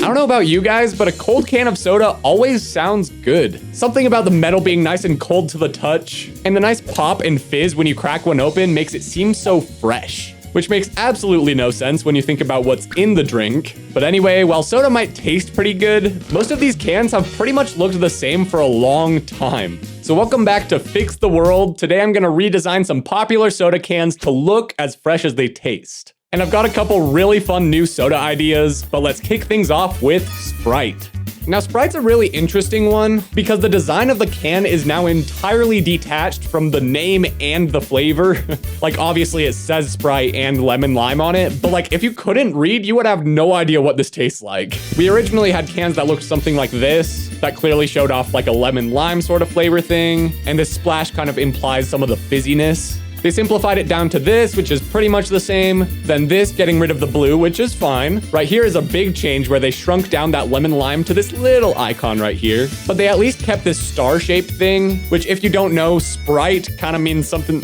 don't know about you guys, but a cold can of soda always sounds good. Something about the metal being nice and cold to the touch, and the nice pop and fizz when you crack one open makes it seem so fresh. Which makes absolutely no sense when you think about what's in the drink. But anyway, while soda might taste pretty good, most of these cans have pretty much looked the same for a long time. So welcome back to Fix the World. Today I'm gonna redesign some popular soda cans to look as fresh as they taste. And I've got a couple really fun new soda ideas, but let's kick things off with Sprite. Now, Sprite's a really interesting one because the design of the can is now entirely detached from the name and the flavor. Like, obviously it says Sprite and lemon lime on it, but like, if you couldn't read, you would have no idea what this tastes like. We originally had cans that looked something like this, that clearly showed off like a lemon lime sort of flavor thing, and this splash kind of implies some of the fizziness. They simplified it down to this, which is pretty much the same. Then this, getting rid of the blue, which is fine. Right here is a big change where they shrunk down that lemon lime to this little icon right here. But they at least kept this star-shaped thing, which if you don't know, Sprite kind of means something...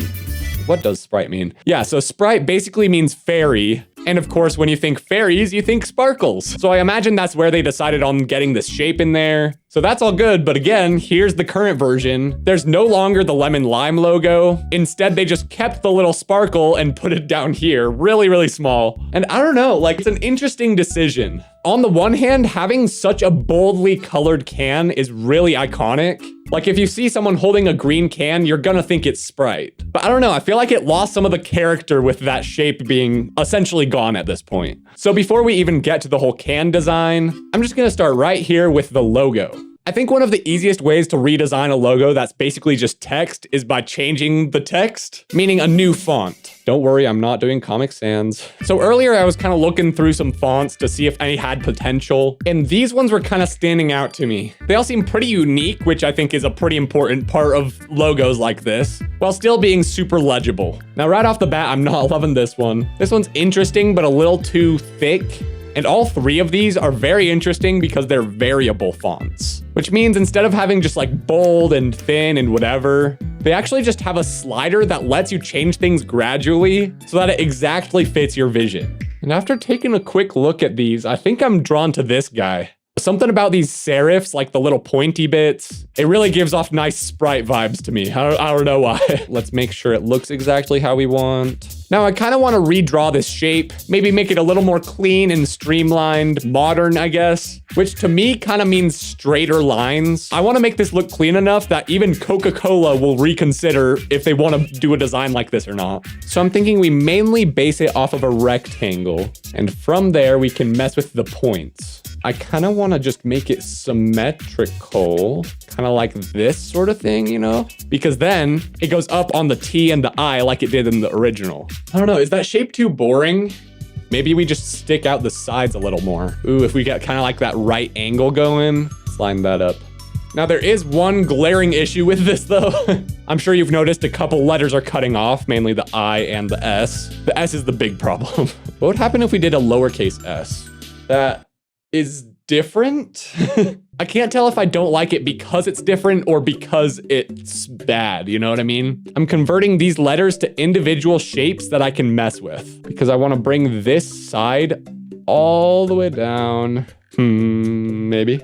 What does Sprite mean? Yeah, so Sprite basically means fairy. And of course, when you think fairies, you think sparkles. So I imagine that's where they decided on getting this shape in there. So that's all good, but again, here's the current version. There's no longer the lemon lime logo. Instead, they just kept the little sparkle and put it down here, really, really small. And I don't know, like, it's an interesting decision. On the one hand, having such a boldly colored can is really iconic. Like, if you see someone holding a green can, you're gonna think it's Sprite. But I don't know, I feel like it lost some of the character with that shape being essentially gone at this point. So before we even get to the whole can design, I'm just gonna start right here with the logo. I think one of the easiest ways to redesign a logo that's basically just text is by changing the text, meaning a new font. Don't worry, I'm not doing Comic Sans. So earlier I was kind of looking through some fonts to see if any had potential, and these ones were kind of standing out to me. They all seem pretty unique, which I think is a pretty important part of logos like this, while still being super legible. Now right off the bat, I'm not loving this one. This one's interesting, but a little too thick. And all three of these are very interesting because they're variable fonts, which means instead of having just like bold and thin and whatever, they actually just have a slider that lets you change things gradually so that it exactly fits your vision. And after taking a quick look at these, I think I'm drawn to this guy. Something about these serifs, like the little pointy bits, it really gives off nice Sprite vibes to me. I don't know why. Let's make sure it looks exactly how we want. Now, I kind of want to redraw this shape, maybe make it a little more clean and streamlined, modern, I guess, which to me kind of means straighter lines. I want to make this look clean enough that even Coca-Cola will reconsider if they want to do a design like this or not. So I'm thinking we mainly base it off of a rectangle, and from there we can mess with the points. I kind of want to just make it symmetrical, kind of like this sort of thing, you know? Because then it goes up on the T and the I like it did in the original. I don't know, is that shape too boring? Maybe we just stick out the sides a little more. Ooh, if we get kind of like that right angle going, let's line that up. Now there is one glaring issue with this though. I'm sure you've noticed a couple letters are cutting off, mainly the I and the S. The S is the big problem. What would happen if we did a lowercase s? That is different. I can't tell if I don't like it because it's different or because it's bad, you know what I mean? I'm converting these letters to individual shapes that I can mess with because I want to bring this side all the way down. Maybe.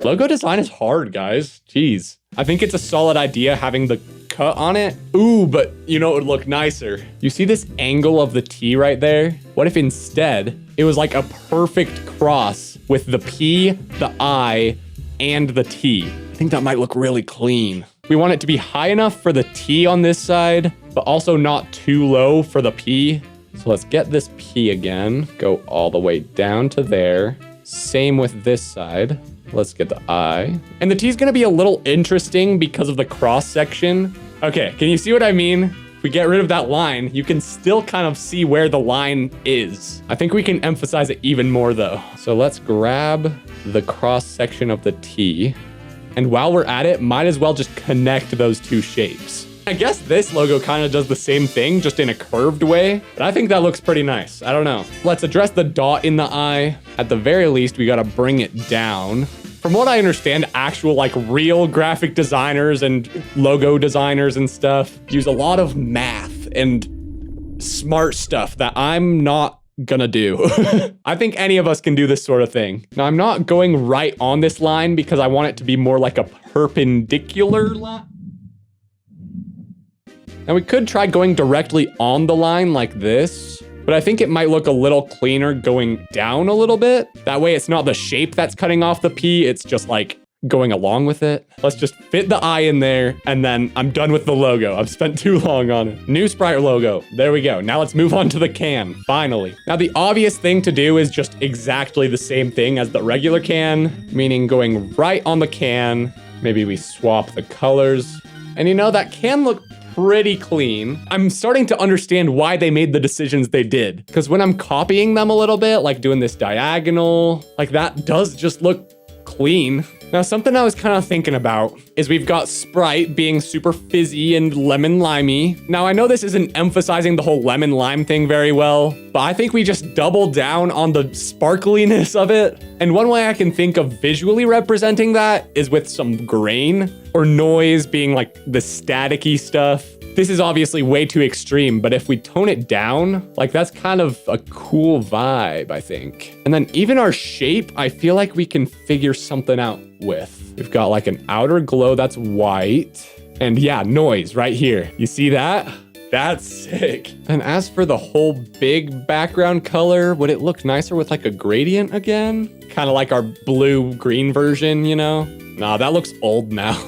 Logo design is hard, guys. Jeez. I think it's a solid idea having the cut on it. Ooh, but you know, it would look nicer. You see this angle of the T right there? What if instead it was like a perfect cross with the P, the I, and the T? I think that might look really clean. We want it to be high enough for the T on this side, but also not too low for the P. So let's get this P again, go all the way down to there. Same with this side. Let's get the I. And the T is gonna be a little interesting because of the cross section. Okay, can you see what I mean? If we get rid of that line, you can still kind of see where the line is. I think we can emphasize it even more though. So let's grab the cross section of the T. And while we're at it, might as well just connect those two shapes. I guess this logo kind of does the same thing, just in a curved way, but I think that looks pretty nice. I don't know. Let's address the dot in the eye. At the very least, we gotta bring it down. From what I understand, actual like real graphic designers and logo designers and stuff use a lot of math and smart stuff that I'm not gonna do. I think any of us can do this sort of thing. Now, I'm not going right on this line because I want it to be more like a perpendicular line. Now, we could try going directly on the line like this, but I think it might look a little cleaner going down a little bit. That way, it's not the shape that's cutting off the P, it's just like going along with it. Let's just fit the I in there, and then I'm done with the logo. I've spent too long on it. New Sprite logo. There we go. Now let's move on to the can, finally. Now, the obvious thing to do is just exactly the same thing as the regular can, meaning going right on the can. Maybe we swap the colors. And you know, that can look pretty clean. I'm starting to understand why they made the decisions they did. Because when I'm copying them a little bit, like doing this diagonal, like that does just look clean. Now, something I was kind of thinking about is we've got Sprite being super fizzy and lemon limey. Now, I know this isn't emphasizing the whole lemon lime thing very well, but I think we just double down on the sparkliness of it. And one way I can think of visually representing that is with some grain or noise being like the staticky stuff. This is obviously way too extreme, but if we tone it down, like that's kind of a cool vibe, I think. And then even our shape, I feel like we can figure something out with. We've got like an outer glow that's white. And yeah, noise right here. You see that? That's sick. And as for the whole big background color, would it look nicer with like a gradient again? Kind of like our blue-green version, you know? Nah, that looks old now.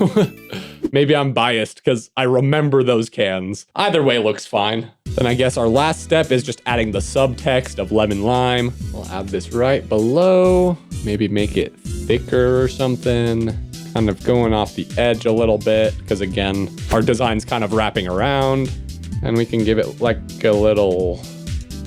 Maybe I'm biased because I remember those cans. Either way looks fine. Then I guess our last step is just adding the subtext of lemon lime. We'll add this right below. Maybe make it thicker or something. Kind of going off the edge a little bit because again, our design's kind of wrapping around. And we can give it like a little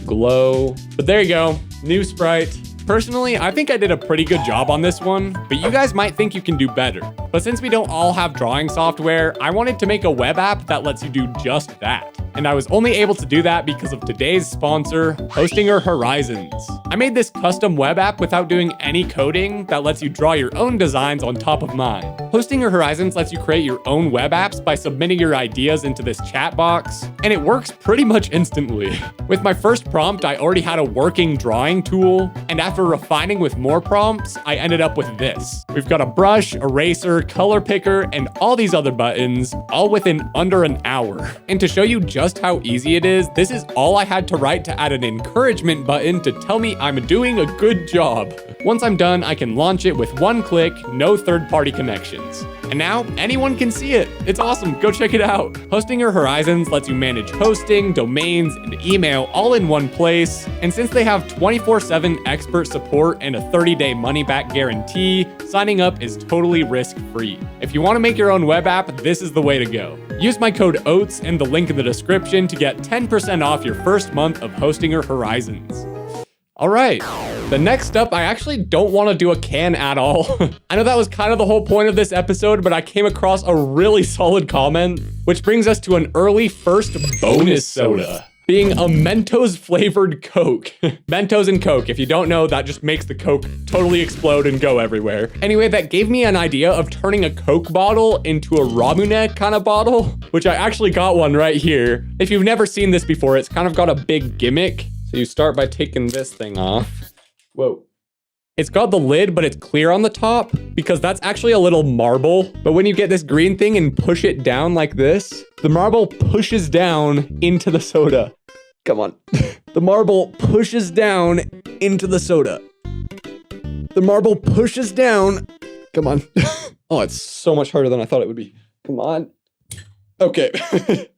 glow. But there you go, new Sprite. Personally, I think I did a pretty good job on this one, but you guys might think you can do better. But since we don't all have drawing software, I wanted to make a web app that lets you do just that. And I was only able to do that because of today's sponsor, Hostinger Horizons. I made this custom web app without doing any coding that lets you draw your own designs on top of mine. Hostinger Horizons lets you create your own web apps by submitting your ideas into this chat box, and it works pretty much instantly. With my first prompt, I already had a working drawing tool, and after refining with more prompts, I ended up with this. We've got a brush, eraser, color picker, and all these other buttons, all within under an hour. And to show you just how easy it is, this is all I had to write to add an encouragement button to tell me I'm doing a good job. Once I'm done, I can launch it with one click, no third-party connections. And now, anyone can see it. It's awesome, go check it out. Hostinger Horizons lets you manage hosting, domains, and email all in one place. And since they have 24/7 expert support and a 30-day money-back guarantee, signing up is totally risk-free. If you want to make your own web app, this is the way to go. Use my code OATS and the link in the description to get 10% off your first month of Hostinger Horizons. All right, the next up, I actually don't want to do a can at all. I know that was kind of the whole point of this episode, but I came across a really solid comment, which brings us to an early first bonus soda, being a Mentos flavored Coke. Mentos and Coke, if you don't know, that just makes the Coke totally explode and go everywhere. Anyway, that gave me an idea of turning a Coke bottle into a Ramune kind of bottle, which I actually got one right here. If you've never seen this before, it's kind of got a big gimmick. So you start by taking this thing off. Whoa. It's got the lid, but it's clear on the top because that's actually a little marble. But when you get this green thing and push it down like this, the marble pushes down into the soda. Come on. The marble pushes down into the soda. The marble pushes down. Come on. Oh, it's so much harder than I thought it would be. Come on. Okay,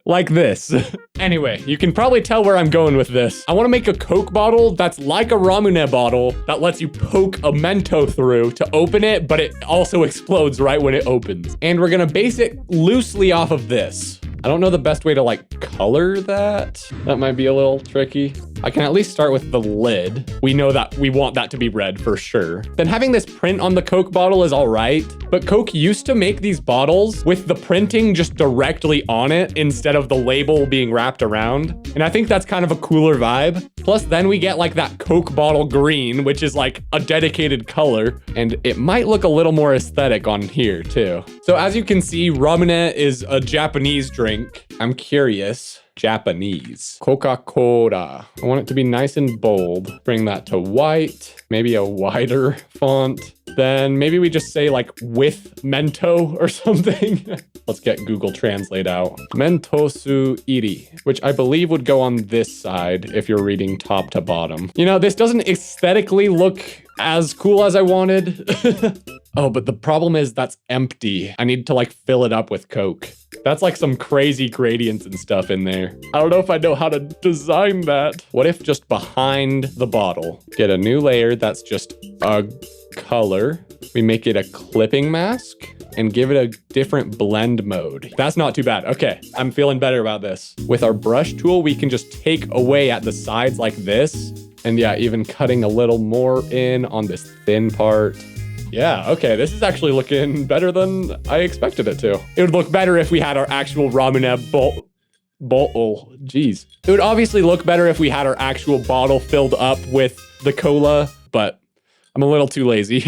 like this. Anyway, you can probably tell where I'm going with this. I want to make a Coke bottle that's like a Ramune bottle that lets you poke a Mento through to open it, but it also explodes right when it opens. And we're gonna base it loosely off of this. I don't know the best way to like color that. That might be a little tricky. I can at least start with the lid. We know that we want that to be red for sure. Then having this print on the Coke bottle is all right, but Coke used to make these bottles with the printing just directly on it instead of the label being wrapped around. And I think that's kind of a cooler vibe. Plus then we get like that Coke bottle green, which is like a dedicated color, and it might look a little more aesthetic on here too. So as you can see, Ramune is a Japanese drink. I'm curious. Japanese. Coca-Cola. I want it to be nice and bold. Bring that to white, maybe a wider font. Then maybe we just say like with mento or something. Let's get Google Translate out. Mentosu iri, which I believe would go on this side if you're reading top to bottom. You know, this doesn't aesthetically look as cool as I wanted. Oh, but the problem is that's empty. I need to like fill it up with Coke. That's like some crazy gradients and stuff in there. I don't know if I know how to design that. What if just behind the bottle, get a new layer that's just a color. We make it a clipping mask and give it a different blend mode. That's not too bad. Okay, I'm feeling better about this. With our brush tool, we can just take away at the sides like this. And yeah, even cutting a little more in on this thin part. Yeah, okay, this is actually looking better than I expected it to. It would look better if we had our actual ramen bottle. Jeez. It would obviously look better if we had our actual bottle filled up with the cola, but I'm a little too lazy.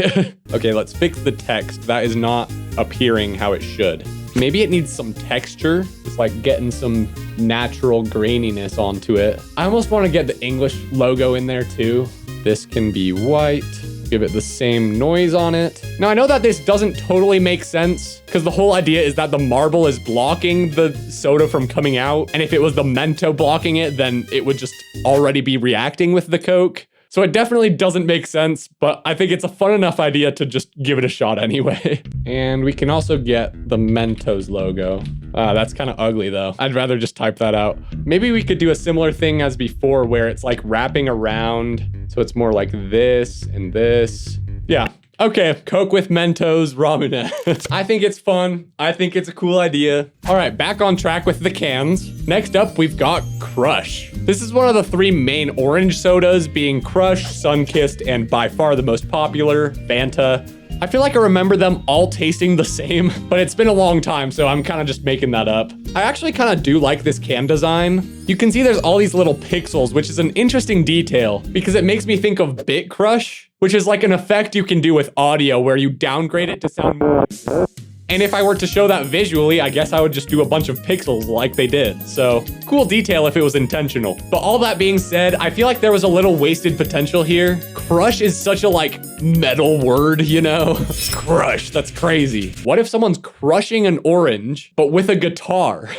Okay, let's fix the text. That is not appearing how it should. Maybe it needs some texture. It's like getting some natural graininess onto it. I almost want to get the English logo in there too. This can be white. Give it the same noise on it. Now, I know that this doesn't totally make sense because the whole idea is that the marble is blocking the soda from coming out. And if it was the mento blocking it, then it would just already be reacting with the Coke. So it definitely doesn't make sense, but I think it's a fun enough idea to just give it a shot anyway. And we can also get the Mentos logo. That's kind of ugly though. I'd rather just type that out. Maybe we could do a similar thing as before where it's like wrapping around. So it's more like this and this. Yeah. Okay, Coke with Mentos ramen. I think it's fun. I think it's a cool idea. All right, back on track with the cans. Next up, we've got Crush. This is one of the three main orange sodas, being Crush, Sunkissed, and by far the most popular, Fanta. I feel like I remember them all tasting the same, but it's been a long time, so I'm kind of just making that up. I actually kind of do like this can design. You can see there's all these little pixels, which is an interesting detail because it makes me think of Bit Crush, which is like an effect you can do with audio where you downgrade it to sound more. And if I were to show that visually, I guess I would just do a bunch of pixels like they did. So cool detail if it was intentional. But all that being said, I feel like there was a little wasted potential here. Crush is such a like metal word, you know? Crush, that's crazy. What if someone's crushing an orange, but with a guitar?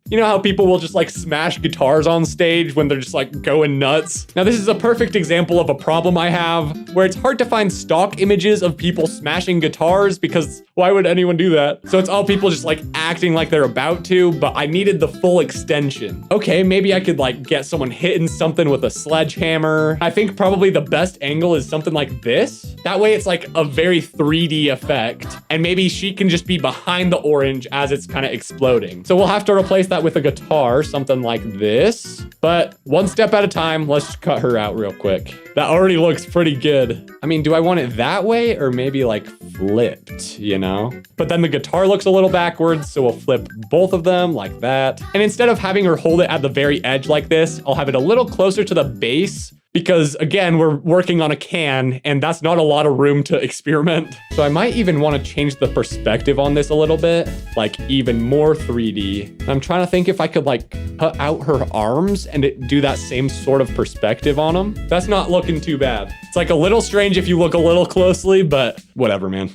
You know how people will just like smash guitars on stage when they're just like going nuts? Now this is a perfect example of a problem I have where it's hard to find stock images of people smashing guitars because why would anyone do that? So it's all people just like acting like they're about to, but I needed the full extension. Okay, maybe I could like get someone hitting something with a sledgehammer. I think probably the best angle is something like this. That way it's like a very 3D effect and maybe she can just be behind the orange as it's kind of exploding. So we'll have to replace that with a guitar, something like this. But one step at a time, let's just cut her out real quick. That already looks pretty good. I mean, do I want it that way or maybe like flipped, you know? But then the guitar looks a little backwards, so we'll flip both of them like that. And instead of having her hold it at the very edge like this, I'll have it a little closer to the base because again, we're working on a can and that's not a lot of room to experiment. So I might even want to change the perspective on this a little bit, like even more 3D. I'm trying to think if I could like cut out her arms and do that same sort of perspective on them. That's not looking too bad. It's like a little strange if you look a little closely, but whatever, man.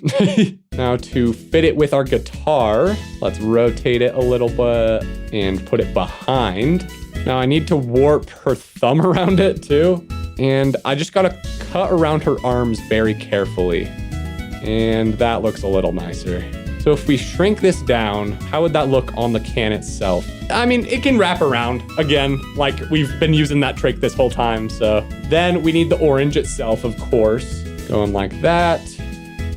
Now to fit it with our guitar, let's rotate it a little bit and put it behind. Now I need to warp her thumb around it too. And I just gotta cut around her arms very carefully. And that looks a little nicer. So if we shrink this down, how would that look on the can itself? I mean, it can wrap around again, like we've been using that trick this whole time. So then we need the orange itself, of course. Going like that,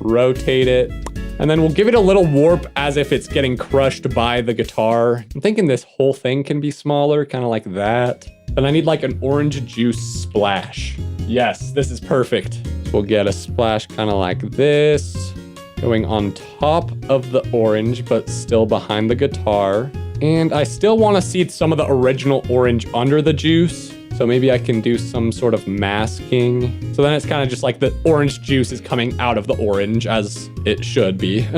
rotate it. And then we'll give it a little warp as if it's getting crushed by the guitar. I'm thinking this whole thing can be smaller, kind of like that. Then I need like an orange juice splash. Yes, this is perfect. So we'll get a splash kind of like this, going on top of the orange, but still behind the guitar. And I still want to see some of the original orange under the juice. So maybe I can do some sort of masking. So then it's kind of just like the orange juice is coming out of the orange as it should be.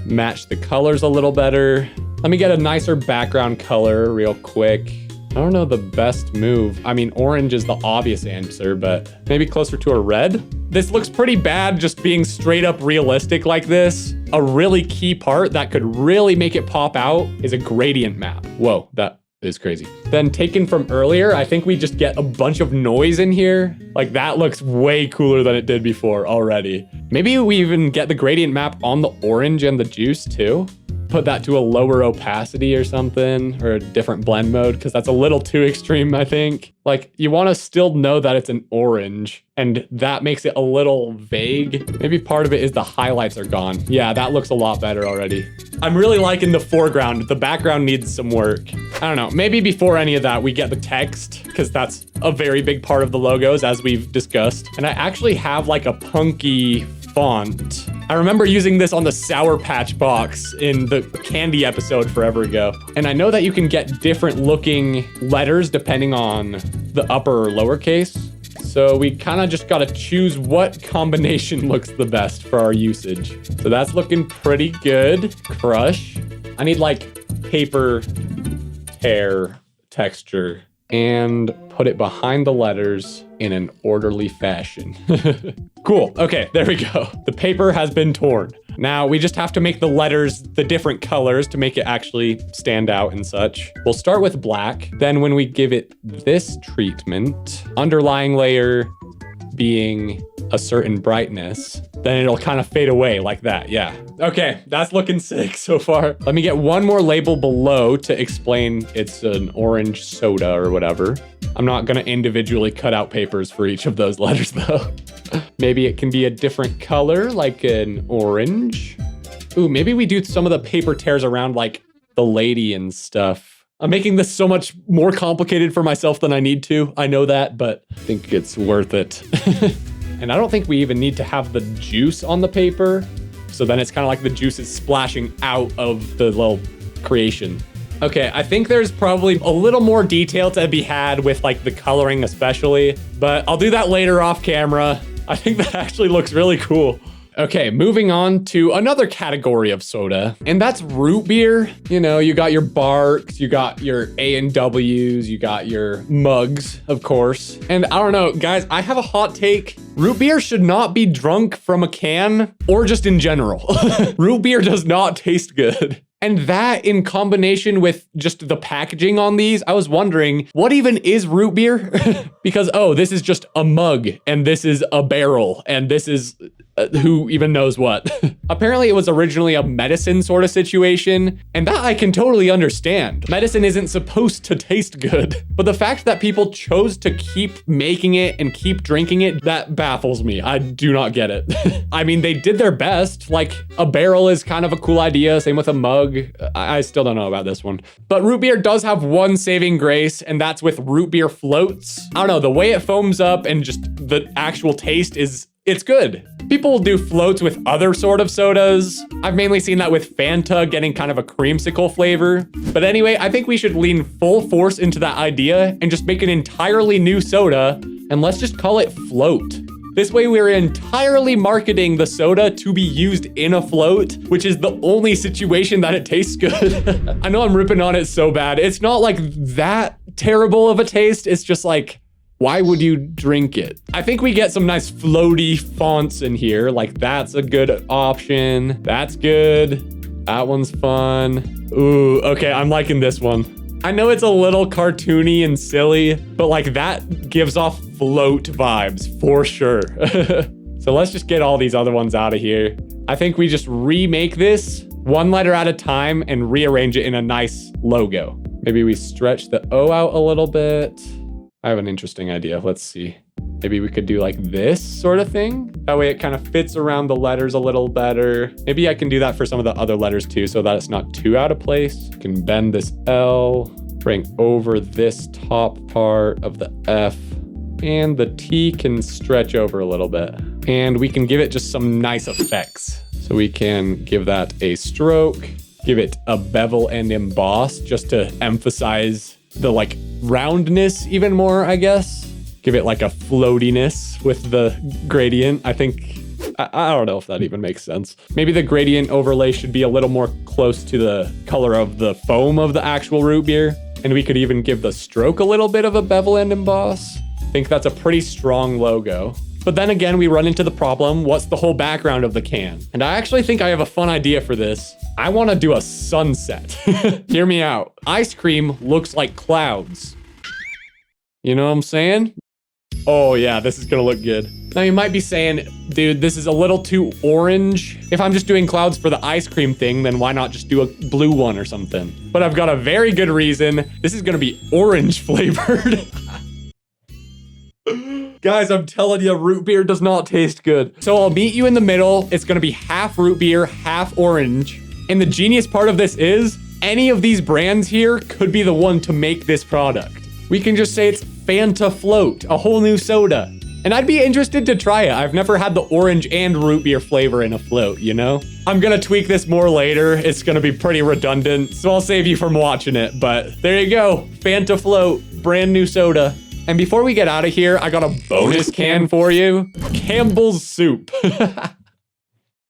Match the colors a little better. Let me get a nicer background color real quick. I don't know the best move. I mean, orange is the obvious answer, but maybe closer to a red? This looks pretty bad just being straight up realistic like this. A really key part that could really make it pop out is a gradient map. Whoa, that is crazy. Then taken from earlier, I think we just get a bunch of noise in here. Like that looks way cooler than it did before already. Maybe we even get the gradient map on the orange and the juice too. Put that to a lower opacity or something, or a different blend mode, because that's a little too extreme, I think. Like, you want to still know that it's an orange, and that makes it a little vague. Maybe part of it is the highlights are gone. Yeah, that looks a lot better already. I'm really liking the foreground. The background needs some work. I don't know, maybe before any of that, we get the text, because that's a very big part of the logos, as we've discussed. And I actually have like a punky font. I remember using this on the Sour Patch box in the candy episode forever ago. And I know that you can get different looking letters depending on the upper or lowercase. So we kind of just got to choose what combination looks the best for our usage. So that's looking pretty good. Crush. I need like paper tear texture and put it behind the letters in an orderly fashion. Cool. Okay, there we go. The paper has been torn. Now we just have to make the letters the different colors to make it actually stand out and such. We'll start with black. Then when we give it this treatment, underlying layer being a certain brightness, then it'll kind of fade away like that. Yeah. Okay, that's looking sick so far. Let me get one more label below to explain it's an orange soda or whatever. I'm not gonna individually cut out papers for each of those letters though. Maybe it can be a different color, like an orange. Ooh, maybe we do some of the paper tears around like the lady and stuff. I'm making this so much more complicated for myself than I need to. I know that, but I think it's worth it. And I don't think we even need to have the juice on the paper. So then it's kind of like the juice is splashing out of the little creation. Okay, I think there's probably a little more detail to be had with like the coloring especially, but I'll do that later off camera. I think that actually looks really cool. Okay, moving on to another category of soda, and that's root beer. You know, you got your Barks, you got your A&Ws, you got your mugs, of course. And I don't know, guys, I have a hot take. Root beer should not be drunk from a can or just in general. Root beer does not taste good. And that in combination with just the packaging on these, I was wondering, what even is root beer? Because, oh, this is just a mug, and this is a barrel, and this is who even knows what. Apparently it was originally a medicine sort of situation, and that I can totally understand. Medicine isn't supposed to taste good, but the fact that people chose to keep making it and keep drinking it, that baffles me. I do not get it. I mean, they did their best. Like, a barrel is kind of a cool idea, same with a mug. I still don't know about this one. But root beer does have one saving grace, and that's with root beer floats. I don't know, the way it foams up and just the actual taste is, it's good. People will do floats with other sort of sodas. I've mainly seen that with Fanta getting kind of a creamsicle flavor. But anyway, I think we should lean full force into that idea and just make an entirely new soda, and let's just call it Float. This way we're entirely marketing the soda to be used in a float, which is the only situation that it tastes good. I know I'm ripping on it so bad. It's not like that terrible of a taste. It's just like, why would you drink it? I think we get some nice floaty fonts in here. Like, that's a good option. That's good. That one's fun. Ooh, okay, I'm liking this one. I know it's a little cartoony and silly, but like that gives off float vibes for sure. So let's just get all these other ones out of here. I think we just remake this one letter at a time and rearrange it in a nice logo. Maybe we stretch the O out a little bit. I have an interesting idea. Let's see. Maybe we could do like this sort of thing. That way it kind of fits around the letters a little better. Maybe I can do that for some of the other letters too, so that it's not too out of place. I can bend this L, bring over this top part of the F, and the T can stretch over a little bit. And we can give it just some nice effects. So we can give that a stroke, give it a bevel and emboss just to emphasize the like roundness even more, I guess. Give it like a floatiness with the gradient. I think, I don't know if that even makes sense. Maybe the gradient overlay should be a little more close to the color of the foam of the actual root beer. And we could even give the stroke a little bit of a bevel and emboss. I think that's a pretty strong logo. But then again, we run into the problem, what's the whole background of the can? And I actually think I have a fun idea for this. I want to do a sunset. Hear me out. Ice cream looks like clouds. You know what I'm saying? Oh yeah, this is gonna look good. Now you might be saying, dude, this is a little too orange. If I'm just doing clouds for the ice cream thing, then why not just do a blue one or something? But I've got a very good reason. This is gonna be orange flavored. Guys, I'm telling you, root beer does not taste good. So I'll meet you in the middle. It's gonna be half root beer, half orange. And the genius part of this is, any of these brands here could be the one to make this product. We can just say it's Fanta Float, a whole new soda. And I'd be interested to try it. I've never had the orange and root beer flavor in a float, you know? I'm gonna tweak this more later. It's gonna be pretty redundant, so I'll save you from watching it. But there you go, Fanta Float, brand new soda. And before we get out of here, I got a bonus can for you. Campbell's Soup.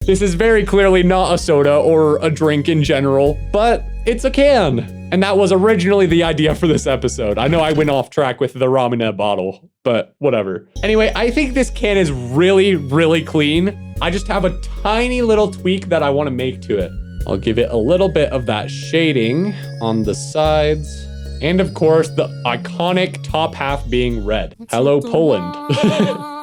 This is very clearly not a soda or a drink in general, but it's a can. And that was originally the idea for this episode. I know I went off track with the ramen bottle, but whatever. Anyway, I think this can is really, really clean. I just have a tiny little tweak that I want to make to it. I'll give it a little bit of that shading on the sides. And of course, the iconic top half being red. Hello, Poland.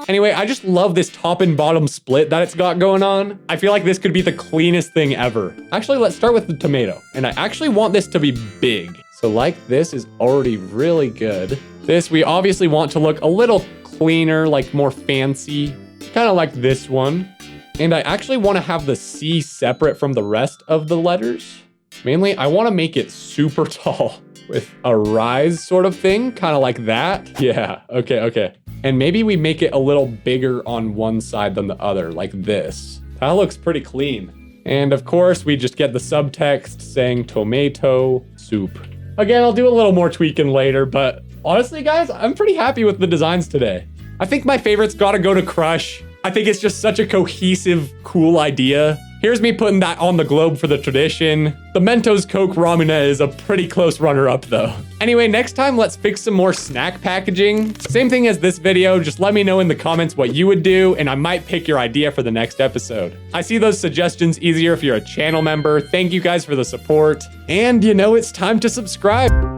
Anyway, I just love this top and bottom split that it's got going on. I feel like this could be the cleanest thing ever. Actually, let's start with the tomato. And I actually want this to be big. So like this is already really good. This, we obviously want to look a little cleaner, like more fancy. Kind of like this one. And I actually want to have the C separate from the rest of the letters. Mainly, I want to make it super tall with a rise sort of thing, kind of like that. Yeah, okay. And maybe we make it a little bigger on one side than the other, like this. That looks pretty clean. And of course, we just get the subtext saying tomato soup. Again, I'll do a little more tweaking later, but honestly, guys, I'm pretty happy with the designs today. I think my favorite's gotta go to Crush. I think it's just such a cohesive, cool idea. Here's me putting that on the globe for the tradition. The Mentos Coke Ramune is a pretty close runner-up though. Anyway, next time let's fix some more snack packaging. Same thing as this video, just let me know in the comments what you would do and I might pick your idea for the next episode. I see those suggestions easier if you're a channel member. Thank you guys for the support. And you know it's time to subscribe.